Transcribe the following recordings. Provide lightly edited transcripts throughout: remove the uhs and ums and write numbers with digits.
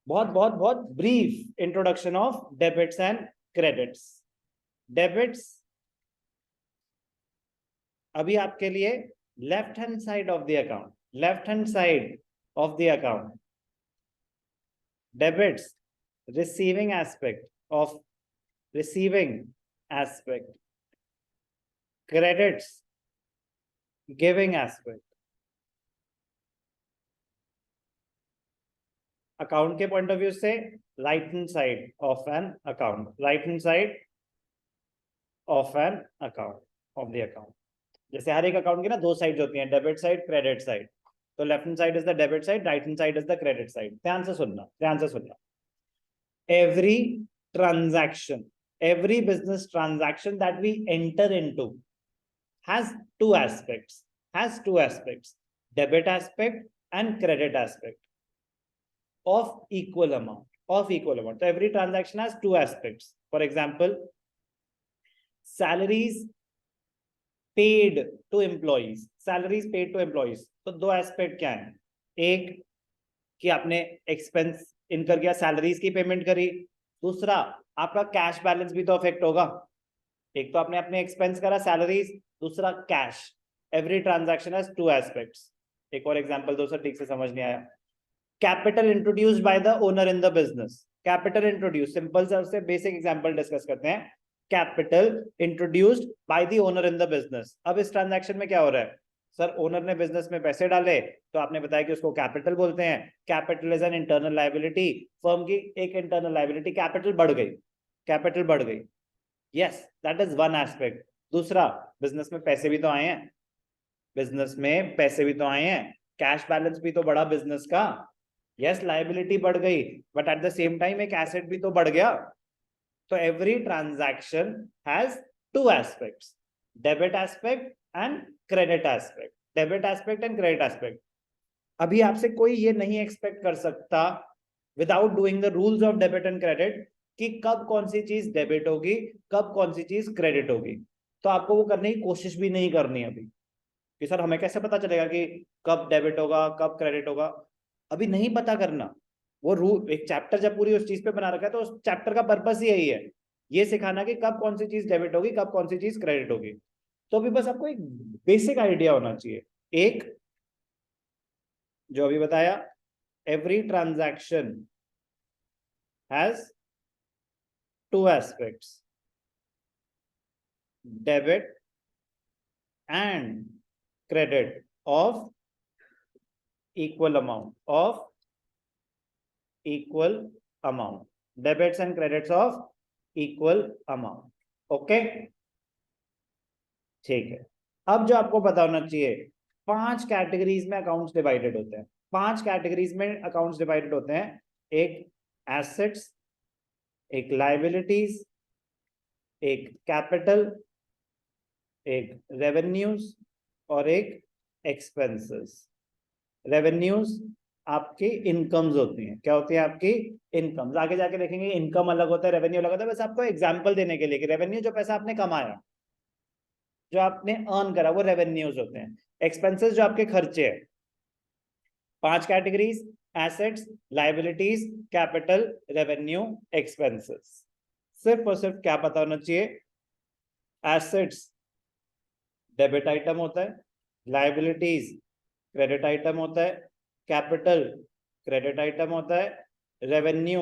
बहुत बहुत बहुत brief introduction of debits and credits. Debits अभी आपके लिए left hand side of the account, left hand side of the account. Debits receiving aspect of receiving aspect, credits giving aspect। Account के point of view से right hand side of an account, right hand side of an account, of the account. जैसे हर एक account की ना दो side होती हैं, debit side, credit side. तो left hand side is the debit side, right hand side is the credit side. ध्यान से सुनना, ध्यान से सुनना। Every transaction, every business transaction that we enter into has two aspects, debit aspect and credit aspect of equal amount, So every transaction has two aspects. For example, salaries paid to employees, तो दो aspect क्या है? एक कि आपने expense इनकर किया, salaries की पेमेंट करी। दूसरा, आपका कैश बैलेंस भी तो अफेक्ट होगा। एक तो आपने अपने एक्सपेंस करा सैलरीज, दूसरा cash. Every transaction has two aspects. एक और एग्जांपल दो सर, ठीक से समझ नहीं आया। Capital introduced by the owner in the business, capital introduce, simple से बेसिक एग्जांपल डिस्कस करते हैं। Capital introduced by the owner in the business. अब इस ट्रांजैक्शन में क्या हो रहा है? सर ओनर ने बिजनेस में पैसे डाले, तो आपने बताया कि उसको कैपिटल बोलते हैं। Capital is an internal liability, firm की एक इंटरनल लायबिलिटी, कैपिटल बढ़ गई, कैपिटल बढ़ गई। Yes, that is one aspect. दूसरा, बिजनेस में पैसे भी तो आए हैं, बिजनेस में पैसे भी तो आए हैं, कैश बैलेंस भी तो बढ़ा बिजनेस का। यस, लायबिलिटी बढ़ गई, but at the same time एक एसेट भी तो बढ़ गया। तो every transaction has two aspects, debit aspect and credit aspect, debit aspect and credit aspect. अभी आपसे कोई ये नहीं एक्सपेक्ट कर सकता without doing the rules of debit and credit कि कब कौन सी चीज डेबिट होगी, कब कौन सी चीज क्रेडिट होगी। तो आपको वो करने की कोशिश भी नहीं करनी अभी कि सर हमें कैसे पता चलेगा कि कब डेबिट होगा, कब क्रेडिट होगा। अभी नहीं पता करना। वो रूल, एक चैप्टर जब पूरी उस चीज पे बना रखा है, तो उस चैप्टर का पर्पस ही यही है, ये सिखाना कि कब कौन सी चीज डेबिट होगी, कब कौन सी चीज क्रेडिट होगी। तो अभी बस आपको एक बेसिक आइडिया होना चाहिए। एक जो अभी बताया, every transaction has two aspects, debit and credit of equal amount, debits and credits of equal amount। Okay, ठीक है। अब जो आपको पता होना चाहिए, 5 कैटेगरीज में अकाउंट्स डिवाइडेड होते हैं, 5 कैटेगरीज में अकाउंट्स डिवाइडेड होते हैं। एक एसेट्स, एक लायबिलिटीज, एक कैपिटल, एक रेवेन्यूज और एक एक्सपेंसेस। रेवेन्यूज आपकी इनकम्स होती हैं। क्या होती है आपकी? इनकम्स। आगे जाके देखेंगे इनकम अलग होता है, रेवेन्यू अलग होता है। बस आपको एग्जांपल देने के लिए कि रेवेन्यू जो पैसा आपने कमाया, जो आपने अर्न करा, वो रेवेन्यूज होते हैं। एक्सपेंसेस जो आपके खर्चे हैं। 5 categories, assets, liabilities, capital, revenue, expenses. सिर्फ और सिर्फ क्या पता होना चाहिए? एसेट्स डेबिट आइटम होता है, लायबिलिटीज क्रेडिट आइटम होता है, कैपिटल क्रेडिट आइटम होता है, रेवेन्यू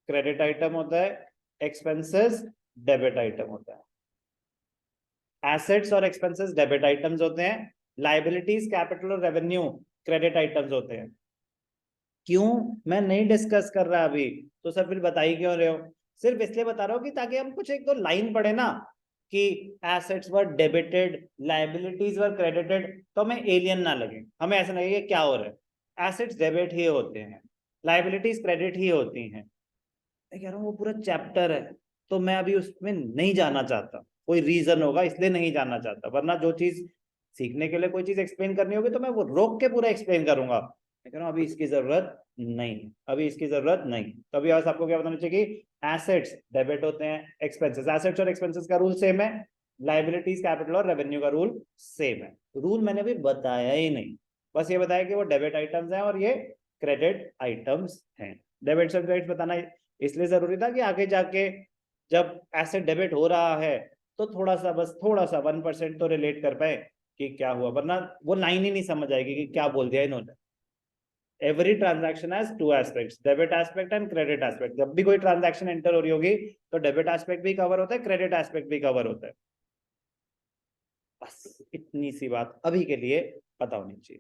क्रेडिट आइटम होता है, एक्सपेंसेस डेबिट आइटम होता है। एसेट्स और एक्सपेंसेस डेबिट आइटम्स होते हैं, लायबिलिटीज, कैपिटल और रेवेन्यू क्रेडिट आइटम्स होते हैं। क्यों मैं नहीं डिस्कस कर रहा अभी? तो सर फिर बता ही क्यों रहे हो? सिर्फ इसलिए बता रहा हूं कि ताकि हम कुछ एक दो लाइन पढ़े ना कि एसेट्स वर डेबिटेड, लायबिलिटीज वर क्रेडिटेड, तो हमें एलियन ना लगे, हमें ऐसा लगे क्या हो रहा है। एसेट्स डेबिट ही होते हैं, लायबिलिटीज क्रेडिट ही होती हैं। मैं कह रहा हूँ वो पूरा चैप्टर है, तो मैं अभी उसमें नहीं जाना चाहता। कोई रीजन होगा इसलिए नहीं जाना चाहता, वरना जो चीज सीखने के लिए कोई चीज एक्सप्लेन करनी होगी तो मैं वो रोक के पूरा एक्सप्लेन करूंगा। मैं कह रहा हूँ अभी इसकी जरूरत नहीं, अभी इसकी जरूरत नहीं। तो अभी आपको क्या बताना चाहिए कि एसेट्स डेबिट होते हैं, एक्सपेंसेस, एसेट्स और एक्सपेंसेस का रूल सेम है, लायबिलिटीज, कैपिटल और रेवेन्यू का रूल सेम है। रूल मैंने अभी बताया ही नहीं, बस ये बताया कि वो डेबिट आइटम्स हैं और ये क्रेडिट आइटम्स हैं। डेबिट्स और क्रेडिट्स बताना इसलिए जरूरी था कि आगे जाके जब एसेट डेबिट हो रहा है तो थोड़ा सा, बस थोड़ा सा 1% तो रिलेट कर पाए कि क्या हुआ, वरना वो लाइन ही नहीं समझ आएगी कि क्या बोल दिया इन्होंने। Every transaction has two aspects, debit aspect and credit aspect. जब भी कोई ट्रांजैक्शन एंटर हो रही होगी तो डेबिट एस्पेक्ट भी कवर होता है, क्रेडिट एस्पेक्ट भी कवर होता है। बस इतनी सी बात अभी के लिए पता होनी चाहिए।